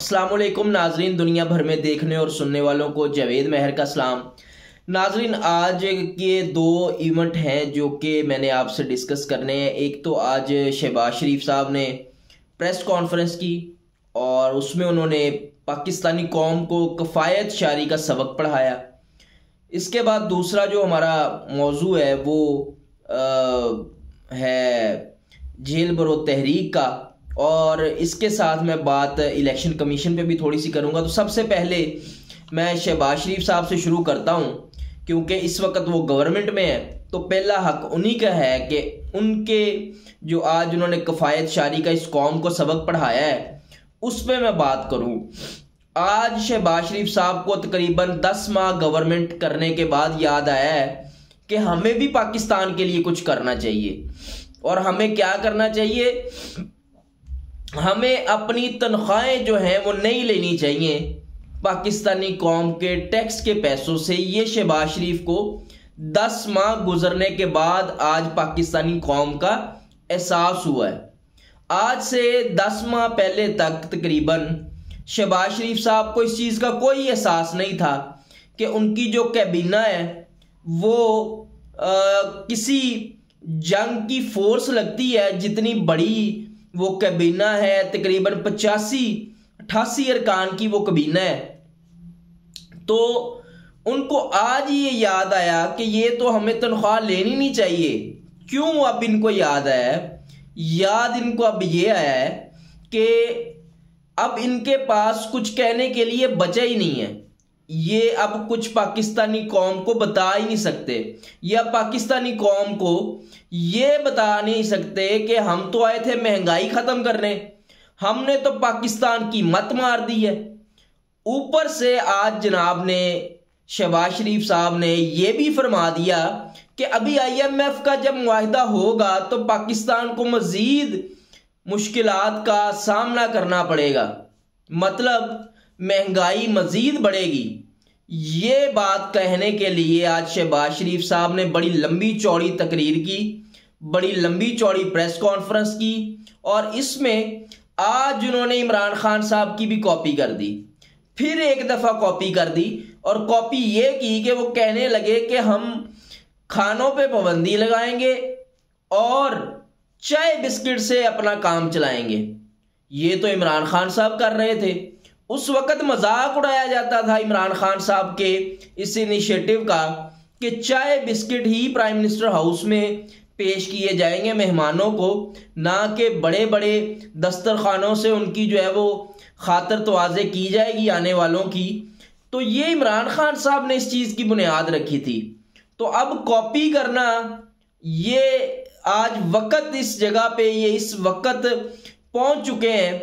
अस्सलामुअलैकुम नाजरीन, दुनिया भर में देखने और सुनने वालों को जावेद महर का सलाम। नाजरीन, आज के दो इवेंट हैं जो कि मैंने आपसे डिस्कस करने हैं। एक तो आज शहबाज शरीफ साहब ने प्रेस कॉन्फ्रेंस की और उसमें उन्होंने पाकिस्तानी कौम को कफ़ायत शारी का सबक पढ़ाया। इसके बाद दूसरा जो हमारा मौजू है वो है जेल बरो तहरीक का, और इसके साथ मैं बात इलेक्शन कमीशन पे भी थोड़ी सी करूंगा। तो सबसे पहले मैं शहबाज शरीफ साहब से शुरू करता हूं, क्योंकि इस वक्त वो गवर्नमेंट में है, तो पहला हक उन्हीं का है कि उनके जो आज उन्होंने कफ़ायत शारी का इस कौम को सबक पढ़ाया है उस पर मैं बात करूं। आज शहबाज शरीफ साहब को तकरीबन 10 माह गवर्नमेंट करने के बाद याद आया है कि हमें भी पाकिस्तान के लिए कुछ करना चाहिए। और हमें क्या करना चाहिए? हमें अपनी तनख्वाहें जो हैं वो नहीं लेनी चाहिए पाकिस्तानी कौम के टैक्स के पैसों से। ये शहबाज शरीफ को 10 माह गुजरने के बाद आज पाकिस्तानी कौम का एहसास हुआ है। आज से 10 माह पहले तक तकरीबन शहबाज शरीफ साहब को इस चीज़ का कोई एहसास नहीं था कि उनकी जो कैबिना है वो किसी जंग की फोर्स लगती है। जितनी बड़ी वो कैबिना है, तकरीबन 85-88 अरकान की वो कैबिना है, तो उनको आज ये याद आया कि ये तो हमें तनख्वाह लेनी नहीं चाहिए। क्यों अब इनको याद आया है? याद इनको अब ये आया है कि अब इनके पास कुछ कहने के लिए बचा ही नहीं है। ये अब कुछ पाकिस्तानी कौम को बता ही नहीं सकते, या पाकिस्तानी कौम को ये बता नहीं सकते कि हम तो आए थे महंगाई खत्म करने, हमने तो पाकिस्तान की मत मार दी है। ऊपर से आज जनाब ने शहबाज शरीफ साहब ने ये भी फरमा दिया कि अभी IMF का जब मुआहिदा होगा तो पाकिस्तान को मजीद मुश्किलात का सामना करना पड़ेगा, मतलब महंगाई मजीद बढ़ेगी। ये बात कहने के लिए आज शहबाज शरीफ साहब ने बड़ी लंबी चौड़ी तकरीर की, बड़ी लंबी चौड़ी प्रेस कॉन्फ्रेंस की, और इसमें आज उन्होंने इमरान खान साहब की भी कॉपी कर दी, फिर एक दफ़ा कॉपी कर दी। और कॉपी ये की कि वो कहने लगे कि हम खानों पे पाबंदी लगाएंगे और चाय बिस्किट से अपना काम चलाएंगे। ये तो इमरान खान साहब कर रहे थे। उस वक्त मजाक उड़ाया जाता था इमरान खान साहब के इस इनिशिएटिव का कि चाय बिस्किट ही प्राइम मिनिस्टर हाउस में पेश किए जाएंगे मेहमानों को, ना कि बड़े बड़े दस्तरखानों से उनकी जो है वो खातर तवाज़े की जाएगी आने वालों की। तो ये इमरान खान साहब ने इस चीज़ की बुनियाद रखी थी। तो अब कॉपी करना, ये आज वक्त इस जगह पे ये इस वक्त पहुंच चुके हैं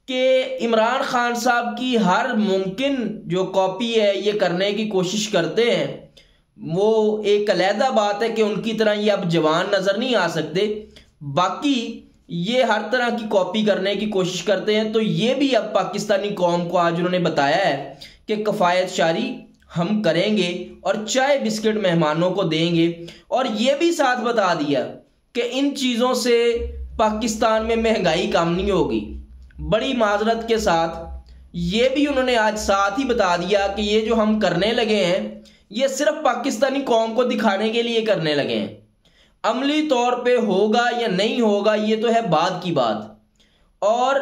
कि इमरान खान साहब की हर मुमकिन जो कॉपी है ये करने की कोशिश करते हैं। वो एक अलहदा बात है कि उनकी तरह ये अब जवान नज़र नहीं आ सकते, बाकी ये हर तरह की कॉपी करने की कोशिश करते हैं। तो ये भी अब पाकिस्तानी कौम को आज उन्होंने बताया है कि कफ़ायत शारी हम करेंगे और चाय बिस्किट मेहमानों को देंगे। और ये भी साथ बता दिया कि इन चीज़ों से पाकिस्तान में महंगाई कम नहीं होगी। बड़ी माजरत के साथ ये भी उन्होंने आज साथ ही बता दिया कि ये जो हम करने लगे हैं ये सिर्फ पाकिस्तानी कौम को दिखाने के लिए करने लगे हैं। अमली तौर पे होगा या नहीं होगा ये तो है बाद की बात। और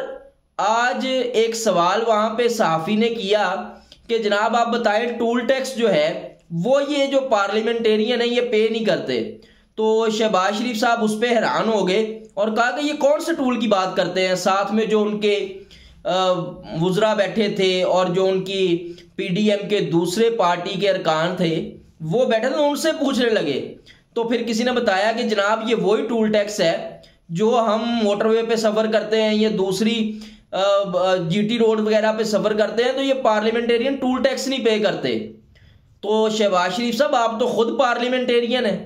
आज एक सवाल वहाँ पे सहाफ़ी ने किया कि जनाब आप बताएं टूल टैक्स जो है वो ये जो पार्लियामेंटेरियन है ये पे नहीं करते। तो शहबाज शरीफ साहब उस पर हैरान हो गए और कहा कि ये कौन से टूल की बात करते हैं। साथ में जो उनके वुज़रा बैठे थे और जो उनकी PDM के दूसरे पार्टी के अरकान थे वो बैठे थे, उनसे पूछने लगे। तो फिर किसी ने बताया कि जनाब ये वही टूल टैक्स है जो हम मोटरवे पे सफ़र करते हैं, ये दूसरी GT रोड वगैरह पे सफ़र करते हैं, तो ये पार्लियामेंटेरियन टूल टैक्स नहीं पे करते। तो शहबाज शरीफ साहब आप तो खुद पार्लियामेंटेरियन है,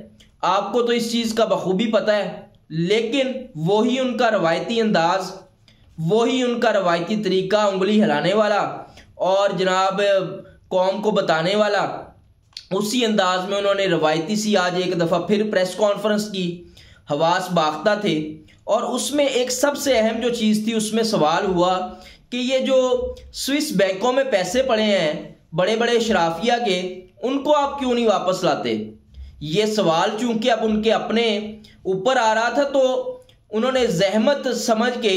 आपको तो इस चीज़ का बखूबी पता है, लेकिन वही उनका रवायती अंदाज, वही उनका रवायती तरीका उंगली हिलाने वाला और जनाब कौम को बताने वाला, उसी अंदाज में उन्होंने रवायती सी आज एक दफ़ा फिर प्रेस कॉन्फ्रेंस की। हवास बाख्ता थे और उसमें एक सबसे अहम जो चीज़ थी उसमें सवाल हुआ कि ये जो स्विस बैंकों में पैसे पड़े हैं बड़े बड़े शराफिया के, उनको आप क्यों नहीं वापस लाते। ये सवाल चूंकि अब उनके अपने ऊपर आ रहा था, तो उन्होंने जहमत समझ के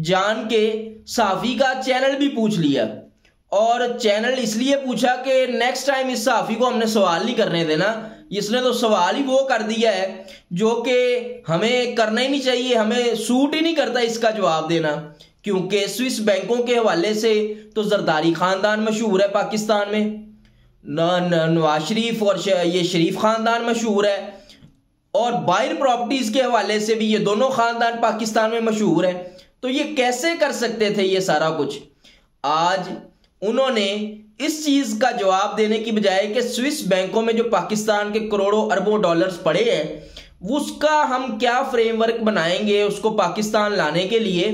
जान के सहाफ़ी का चैनल भी पूछ लिया। और चैनल इसलिए पूछा कि नेक्स्ट टाइम इस सहाफ़ी को हमने सवाल नहीं करने देना, इसने तो सवाल ही वो कर दिया है जो कि हमें करना ही नहीं चाहिए, हमें सूट ही नहीं करता इसका जवाब देना। क्योंकि स्विस बैंकों के हवाले से तो जरदारी ख़ानदान मशहूर है पाकिस्तान में, नवाज शरीफ और ये शरीफ ख़ानदान मशहूर है, और बाहर प्रॉपर्टीज़ के हवाले से भी ये दोनों ख़ानदान पाकिस्तान में मशहूर है। तो ये कैसे कर सकते थे ये सारा कुछ। आज उन्होंने इस चीज़ का जवाब देने की बजाय कि स्विस बैंकों में जो पाकिस्तान के करोड़ों अरबों डॉलर्स पड़े हैं उसका हम क्या फ्रेमवर्क बनाएंगे, उसको पाकिस्तान लाने के लिए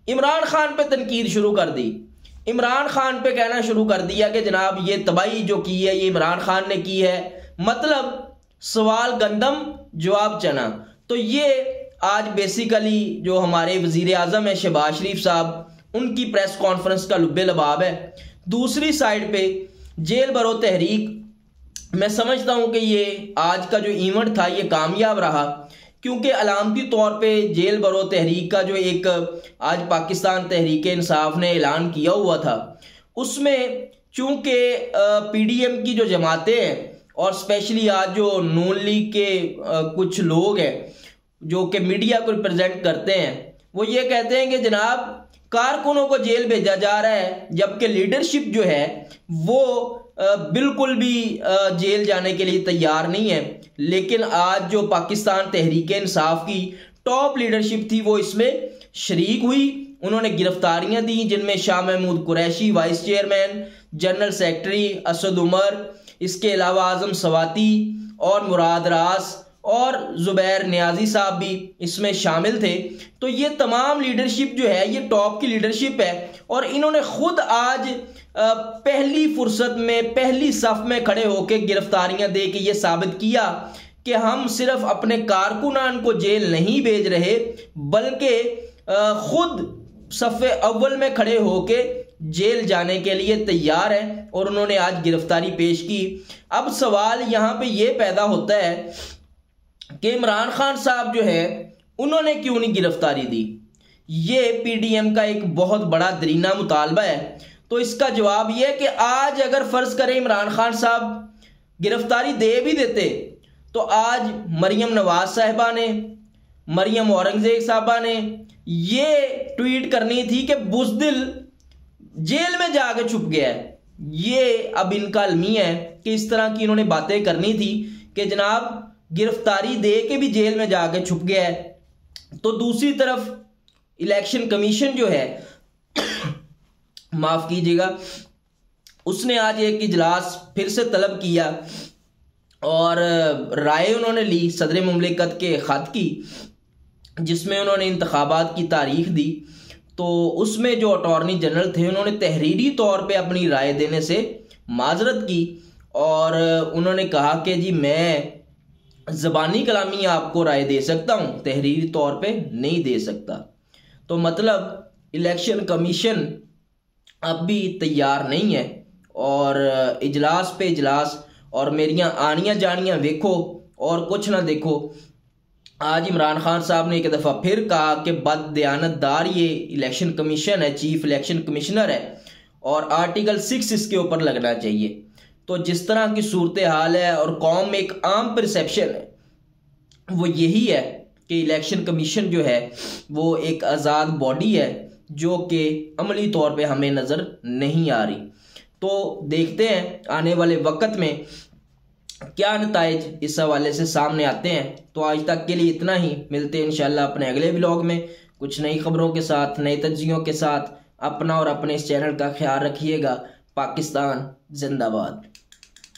इमरान खान पे तनकीद शुरू कर दी। इमरान खान पे कहना शुरू कर दिया कि जनाब ये तबाही जो की है ये इमरान खान ने की है, मतलब सवाल गंदम जवाब चना। तो ये आज बेसिकली जो हमारे वजीर आज़म है शहबाज शरीफ साहब, उनकी प्रेस कॉन्फ्रेंस का लुब्बे लबाब है। दूसरी साइड पे जेल भरो तहरीक, मैं समझता हूं कि ये आज का जो इवेंट था ये कामयाब रहा, क्योंकि अलामती तौर पे जेल भरो तहरीक का जो एक आज पाकिस्तान तहरीक इंसाफ ने ऐलान किया हुआ था, उसमें चूंकि PDM की जो जमातें हैं और स्पेशली आज जो नून लीग के कुछ लोग हैं जो कि मीडिया को रिप्रेजेंट करते हैं, वो ये कहते हैं कि जनाब कारकुनों को जेल भेजा जा रहा है, जबकि लीडरशिप जो है वो बिल्कुल भी जेल जाने के लिए तैयार नहीं है। लेकिन आज जो पाकिस्तान तहरीक इंसाफ की टॉप लीडरशिप थी वो इसमें शरीक हुई, उन्होंने गिरफ्तारियां दी, जिनमें Shah Mahmood Qureshi vice chairman, general secretary Asad Umar, इसके अलावा आजम सवाती और मुराद रास और जुबैर नियाजी साहब भी इसमें शामिल थे। तो ये तमाम लीडरशिप जो है ये टॉप की लीडरशिप है, और इन्होंने खुद आज पहली फुर्सत में पहली सफ में खड़े होकर गिरफ्तारियां दे के ये साबित किया कि हम सिर्फ अपने कारकुनान को जेल नहीं भेज रहे बल्कि खुद सफ़े अव्वल में खड़े होके जेल जाने के लिए तैयार है, और उन्होंने आज गिरफ्तारी पेश की। अब सवाल यहाँ पे ये पैदा होता है कि इमरान खान साहब जो है उन्होंने क्यों नहीं गिरफ्तारी दी। ये PDM का एक बहुत बड़ा दरीना मुतालबा है। तो इसका जवाब यह है कि आज अगर फर्ज करें इमरान खान साहब गिरफ्तारी दे भी देते, तो आज मरियम नवाज साहिबा ने, मरियम औरंगजेब साहबा ने ये ट्वीट करनी थी कि बुज़दिल जेल में जाके छुप गया है। ये अब इनका अलमिया है कि इस तरह की इन्होंने बातें करनी थी कि जनाब गिरफ्तारी दे के भी जेल में जाके छुप गया है। तो दूसरी तरफ इलेक्शन कमीशन जो है माफ कीजिएगा, उसने आज एक इजलास फिर से तलब किया और राय उन्होंने ली सदर मुमलिकत के खत की, जिसमें उन्होंने इंतखाबात की तारीख दी। तो उसमें जो अटॉर्नी जनरल थे उन्होंने तहरीरी तौर पे अपनी राय देने से माजरत की, और उन्होंने कहा कि जी मैं ज़बानी कलामी आपको राय दे सकता हूँ, तहरीरी तौर पे नहीं दे सकता। तो मतलब इलेक्शन कमीशन अब भी तैयार नहीं है, और इजलास पे इजलास और मेरियां आनियां जानियां देखो और कुछ ना देखो। आज इमरान खान साहब ने एक दफ़ा फिर कहा कि बददियानतदार ये इलेक्शन कमीशन है, चीफ इलेक्शन कमिश्नर है, और आर्टिकल 6 इसके ऊपर लगना चाहिए। तो जिस तरह की सूरत हाल है और कौम में एक आम परसेप्शन है वो यही है कि इलेक्शन कमीशन जो है वो एक आज़ाद बॉडी है जो कि अमली तौर पे हमें नज़र नहीं आ रही। तो देखते हैं आने वाले वक्त में क्या नताइज इस हवाले से सामने आते हैं। तो आज तक के लिए इतना ही, मिलते हैं इंशाल्लाह अपने अगले व्लॉग में कुछ नई खबरों के साथ, नए तज्जियों के साथ। अपना और अपने इस चैनल का ख्याल रखिएगा। पाकिस्तान जिंदाबाद।